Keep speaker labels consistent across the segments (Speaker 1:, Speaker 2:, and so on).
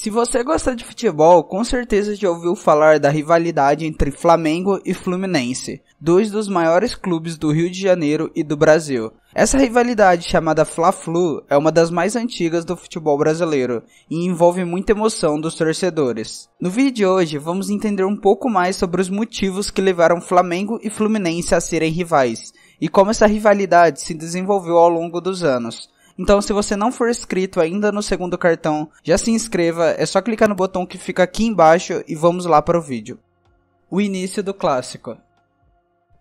Speaker 1: Se você gosta de futebol, com certeza já ouviu falar da rivalidade entre Flamengo e Fluminense, dois dos maiores clubes do Rio de Janeiro e do Brasil. Essa rivalidade, chamada Fla-Flu, é uma das mais antigas do futebol brasileiro e envolve muita emoção dos torcedores. No vídeo de hoje, vamos entender um pouco mais sobre os motivos que levaram Flamengo e Fluminense a serem rivais e como essa rivalidade se desenvolveu ao longo dos anos. Então, se você não for inscrito ainda no segundo cartão, já se inscreva, é só clicar no botão que fica aqui embaixo e vamos lá para o vídeo. O início do clássico.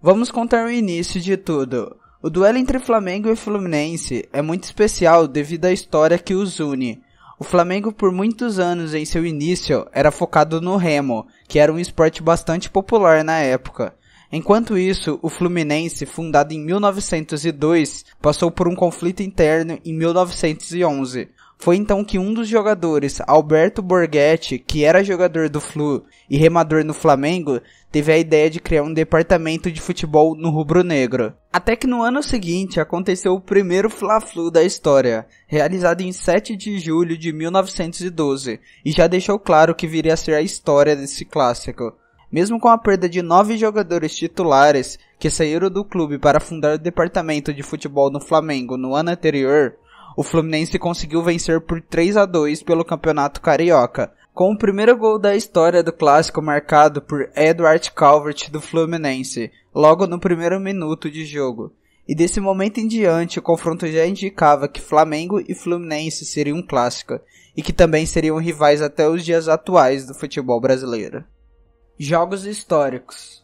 Speaker 1: Vamos contar o início de tudo. O duelo entre Flamengo e Fluminense é muito especial devido à história que os une. O Flamengo por muitos anos em seu início era focado no remo, que era um esporte bastante popular na época. Enquanto isso, o Fluminense, fundado em 1902, passou por um conflito interno em 1911. Foi então que um dos jogadores, Alberto Borghetti, que era jogador do Flu e remador no Flamengo, teve a ideia de criar um departamento de futebol no rubro-negro. Até que no ano seguinte aconteceu o primeiro Fla-Flu da história, realizado em 7 de julho de 1912, e já deixou claro que viria a ser a história desse clássico. Mesmo com a perda de 9 jogadores titulares que saíram do clube para fundar o departamento de futebol no Flamengo no ano anterior, o Fluminense conseguiu vencer por 3-2 pelo Campeonato Carioca, com o primeiro gol da história do clássico marcado por Edward Calvert do Fluminense, logo no primeiro minuto de jogo. E desse momento em diante o confronto já indicava que Flamengo e Fluminense seriam um clássico, e que também seriam rivais até os dias atuais do futebol brasileiro. Jogos históricos.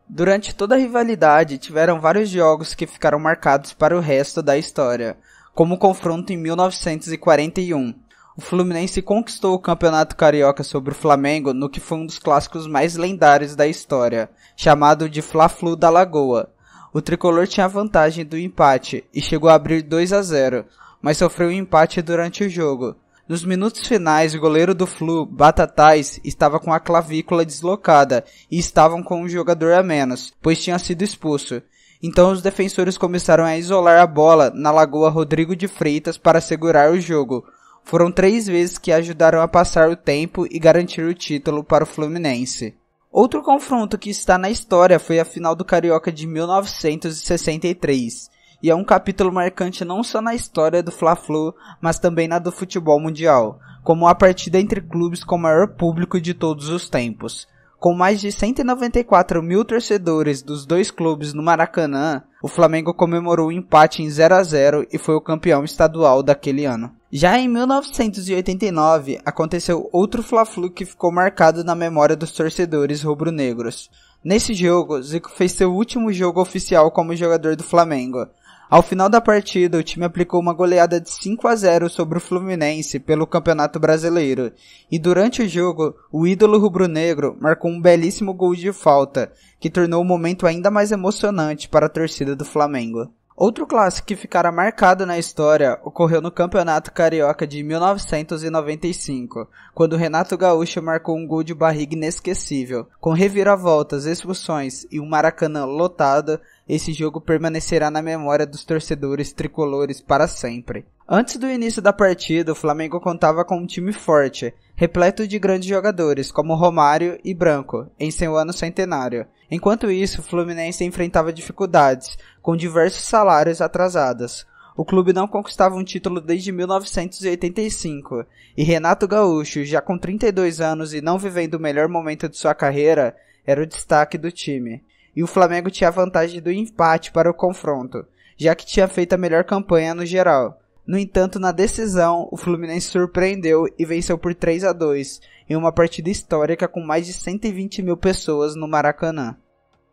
Speaker 1: Durante toda a rivalidade, tiveram vários jogos que ficaram marcados para o resto da história, como o confronto em 1941. O Fluminense conquistou o Campeonato Carioca sobre o Flamengo no que foi um dos clássicos mais lendários da história, chamado de Fla-Flu da Lagoa. O tricolor tinha a vantagem do empate e chegou a abrir 2-0, mas sofreu um empate durante o jogo. Nos minutos finais, o goleiro do Flu, Batatais, estava com a clavícula deslocada e estavam com um jogador a menos, pois tinha sido expulso. Então os defensores começaram a isolar a bola na Lagoa Rodrigo de Freitas para segurar o jogo. Foram 3 vezes que ajudaram a passar o tempo e garantir o título para o Fluminense. Outro confronto que está na história foi a final do Carioca de 1963. E é um capítulo marcante não só na história do Fla-Flu, mas também na do futebol mundial, como a partida entre clubes com o maior público de todos os tempos. Com mais de 194 mil torcedores dos dois clubes no Maracanã, o Flamengo comemorou o empate em 0-0 e foi o campeão estadual daquele ano. Já em 1989, aconteceu outro Fla-Flu que ficou marcado na memória dos torcedores rubro-negros. Nesse jogo, Zico fez seu último jogo oficial como jogador do Flamengo. Ao final da partida, o time aplicou uma goleada de 5-0 sobre o Fluminense pelo Campeonato Brasileiro, e durante o jogo, o ídolo rubro-negro marcou um belíssimo gol de falta, que tornou o momento ainda mais emocionante para a torcida do Flamengo. Outro clássico que ficará marcado na história ocorreu no Campeonato Carioca de 1995, quando Renato Gaúcho marcou um gol de barriga inesquecível. Com reviravoltas, expulsões e um Maracanã lotado, esse jogo permanecerá na memória dos torcedores tricolores para sempre. Antes do início da partida, o Flamengo contava com um time forte, repleto de grandes jogadores como Romário e Branco, em seu ano centenário. Enquanto isso, o Fluminense enfrentava dificuldades, com diversos salários atrasados. O clube não conquistava um título desde 1985, e Renato Gaúcho, já com 32 anos e não vivendo o melhor momento de sua carreira, era o destaque do time. E o Flamengo tinha a vantagem do empate para o confronto, já que tinha feito a melhor campanha no geral. No entanto, na decisão, o Fluminense surpreendeu e venceu por 3-2, em uma partida histórica com mais de 120 mil pessoas no Maracanã.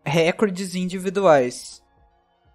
Speaker 1: Recordes individuais.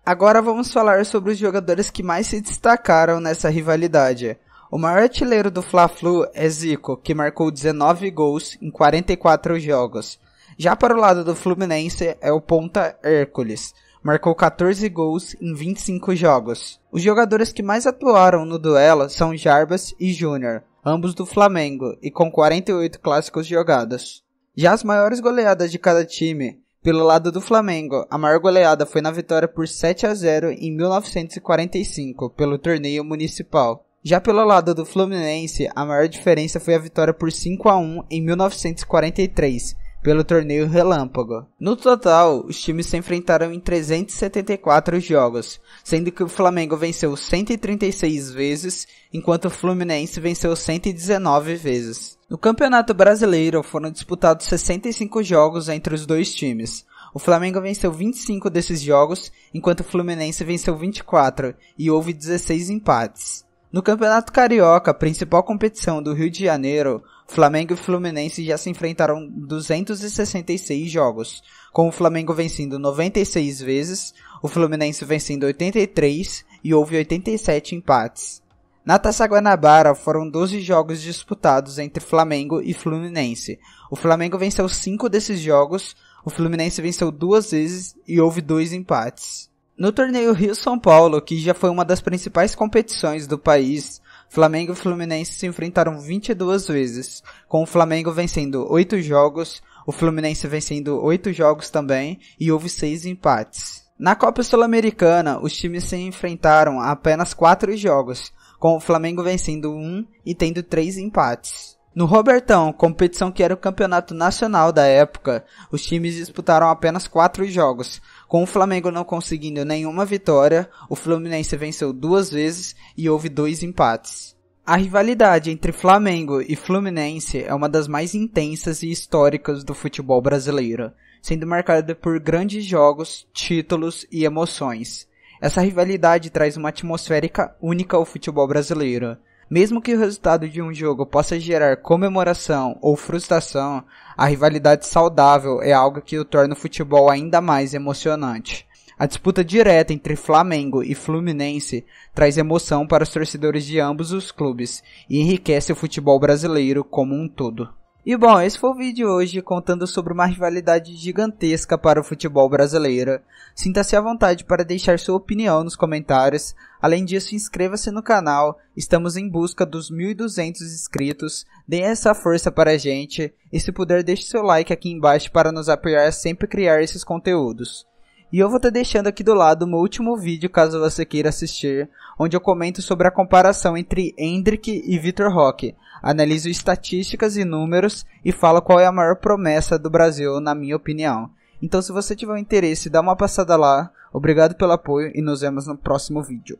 Speaker 1: Agora vamos falar sobre os jogadores que mais se destacaram nessa rivalidade. O maior artilheiro do Fla-Flu é Zico, que marcou 19 gols em 44 jogos. Já para o lado do Fluminense é o ponta Hércules, marcou 14 gols em 25 jogos. Os jogadores que mais atuaram no duelo são Jarbas e Júnior, ambos do Flamengo, e com 48 clássicos jogados. Já as maiores goleadas de cada time, pelo lado do Flamengo, a maior goleada foi na vitória por 7-0 em 1945, pelo torneio municipal. Já pelo lado do Fluminense, a maior diferença foi a vitória por 5-1 em 1943, pelo torneio Relâmpago. No total, os times se enfrentaram em 374 jogos, sendo que o Flamengo venceu 136 vezes, enquanto o Fluminense venceu 119 vezes. No Campeonato Brasileiro foram disputados 65 jogos entre os dois times. O Flamengo venceu 25 desses jogos, enquanto o Fluminense venceu 24, e houve 16 empates. No Campeonato Carioca, principal competição do Rio de Janeiro, Flamengo e Fluminense já se enfrentaram 266 jogos, com o Flamengo vencendo 96 vezes, o Fluminense vencendo 83 e houve 87 empates. Na Taça Guanabara foram 12 jogos disputados entre Flamengo e Fluminense. O Flamengo venceu 5 desses jogos, o Fluminense venceu 2 vezes e houve 2 empates. No torneio Rio-São Paulo, que já foi uma das principais competições do país, Flamengo e Fluminense se enfrentaram 22 vezes, com o Flamengo vencendo 8 jogos, o Fluminense vencendo 8 jogos também, e houve 6 empates. Na Copa Sul-Americana, os times se enfrentaram a apenas 4 jogos, com o Flamengo vencendo 1 e tendo 3 empates. No Robertão, competição que era o campeonato nacional da época, os times disputaram apenas 4 jogos, com o Flamengo não conseguindo nenhuma vitória, o Fluminense venceu 2 vezes e houve 2 empates. A rivalidade entre Flamengo e Fluminense é uma das mais intensas e históricas do futebol brasileiro, sendo marcada por grandes jogos, títulos e emoções. Essa rivalidade traz uma atmosfera única ao futebol brasileiro. Mesmo que o resultado de um jogo possa gerar comemoração ou frustração, a rivalidade saudável é algo que o torna o futebol ainda mais emocionante. A disputa direta entre Flamengo e Fluminense traz emoção para os torcedores de ambos os clubes e enriquece o futebol brasileiro como um todo. E bom, esse foi o vídeo de hoje contando sobre uma rivalidade gigantesca para o futebol brasileiro. Sinta-se à vontade para deixar sua opinião nos comentários. Além disso, inscreva-se no canal. Estamos em busca dos 1.200 inscritos. Dê essa força para a gente. E se puder, deixe seu like aqui embaixo para nos apoiar a sempre criar esses conteúdos. E eu vou estar deixando aqui do lado o meu último vídeo caso você queira assistir, onde eu comento sobre a comparação entre Endrick e Vitor Roque, analiso estatísticas e números e falo qual é a maior promessa do Brasil na minha opinião. Então se você tiver interesse, dá uma passada lá, obrigado pelo apoio e nos vemos no próximo vídeo.